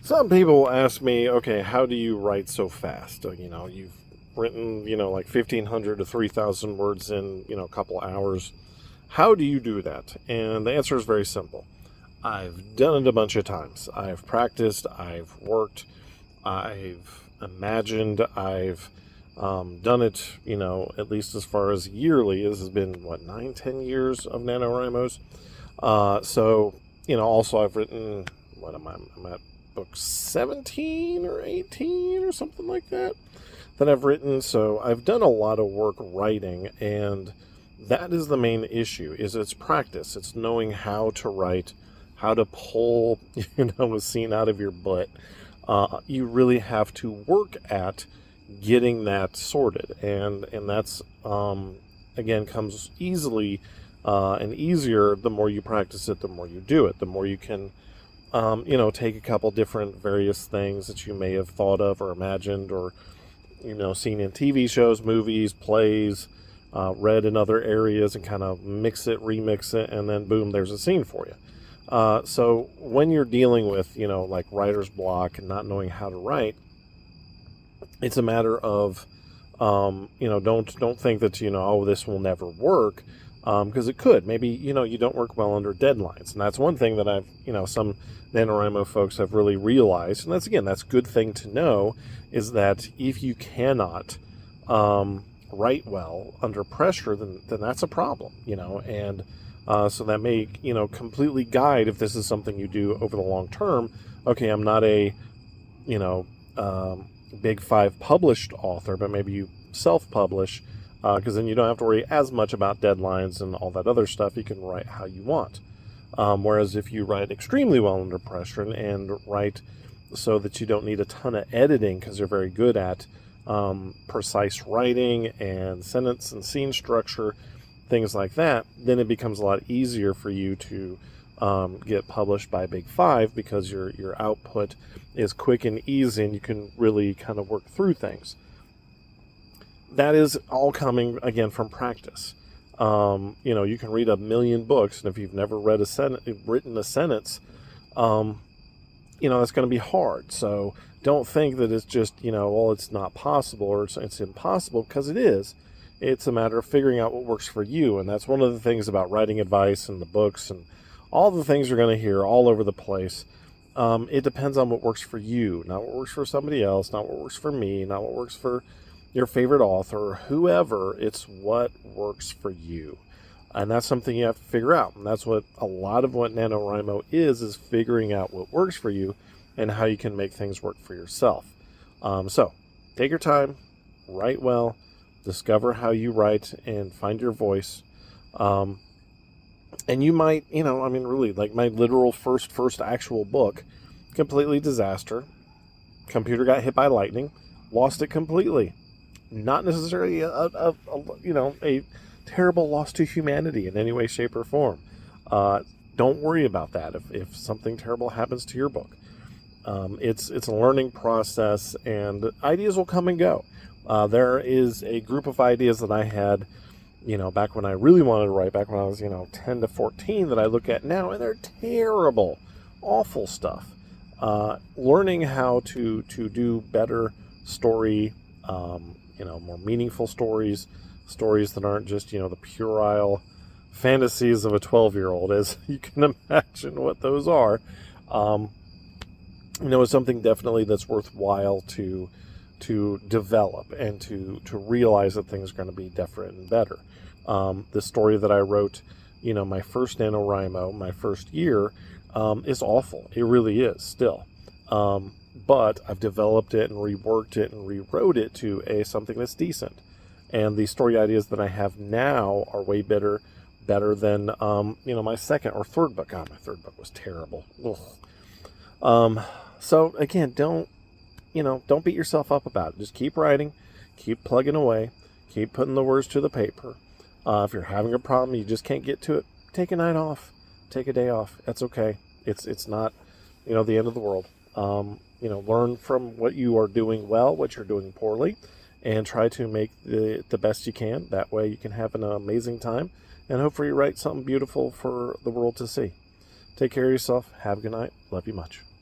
Some people ask me, okay, how do you write so fast? You've written, like 1,500 to 3,000 words in, a couple hours. How do you do that? And the answer is very simple. I've done it a bunch of times. I've practiced, I've worked, I've imagined, I've done it, at least as far as yearly. This has been, 9, 10 years of NaNoWriMos. Also I've written, I'm at book 17 or 18 or something like that I've written. So I've done a lot of work writing, and that is the main issue, is it's practice. It's knowing how to write, how to pull, a scene out of your butt. You really have to work at getting that sorted. And that's, again, comes easily and easier the more you practice it, the more you do it, the more you can, take a couple different various things that you may have thought of or imagined or, seen in TV shows, movies, plays, read in other areas, and kind of mix it, remix it, and then boom, there's a scene for you. So when you're dealing with, like writer's block and not knowing how to write, it's a matter of, don't think that, oh, this will never work, because it could. Maybe, you don't work well under deadlines. And that's one thing that I've, some NaNoWriMo folks have really realized. And that's a good thing to know, is that if you cannot write well under pressure, then that's a problem, and so that may, completely guide if this is something you do over the long term. Okay, I'm not a, big five published author, but maybe you self-publish, because then you don't have to worry as much about deadlines and all that other stuff. You can write how you want. Whereas if you write extremely well under pressure and write so that you don't need a ton of editing because you're very good at precise writing and sentence and scene structure, things like that, then it becomes a lot easier for you to get published by Big Five, because your output is quick and easy and you can really kind of work through things. That is all coming, again, from practice. You can read 1,000,000 books, and if you've never written a sentence, that's going to be hard. So don't think that it's just, it's not possible or it's impossible, because it is. It's a matter of figuring out what works for you. And that's one of the things about writing advice and the books and all the things you're going to hear all over the place. It depends on what works for you, not what works for somebody else, not what works for me, not what works for your favorite author or whoever. It's what works for you. And that's something you have to figure out. And that's what a lot of what NaNoWriMo is figuring out what works for you and how you can make things work for yourself. So take your time, write well, discover how you write, and find your voice. And you might, really, like my literal first actual book, completely disaster. Computer got hit by lightning, lost it completely. Not necessarily a terrible loss to humanity in any way, shape, or form. Don't worry about that if something terrible happens to your book. It's a learning process, and ideas will come and go. There is a group of ideas that I had, back when I really wanted to write, back when I was, 10 to 14, that I look at now, and they're terrible, awful stuff. Learning how to do better story, more meaningful stories that aren't just, the puerile fantasies of a 12-year-old, as you can imagine what those are. Is something definitely that's worthwhile to develop and to realize that things are going to be different and better. The story that I wrote, my first NaNoWriMo, my first year, is awful. It really is still. But I've developed it and reworked it and rewrote it to something that's decent. And the story ideas that I have now are way better than, my second or third book. God, my third book was terrible. So again, don't beat yourself up about it. Just keep writing, keep plugging away, keep putting the words to the paper. If you're having a problem, you just can't get to it, take a night off, take a day off. That's okay. It's not, the end of the world. Learn from what you are doing well, what you're doing poorly, and try to make the best you can. That way you can have an amazing time, and hopefully you write something beautiful for the world to see. Take care of yourself. Have a good night. Love you much.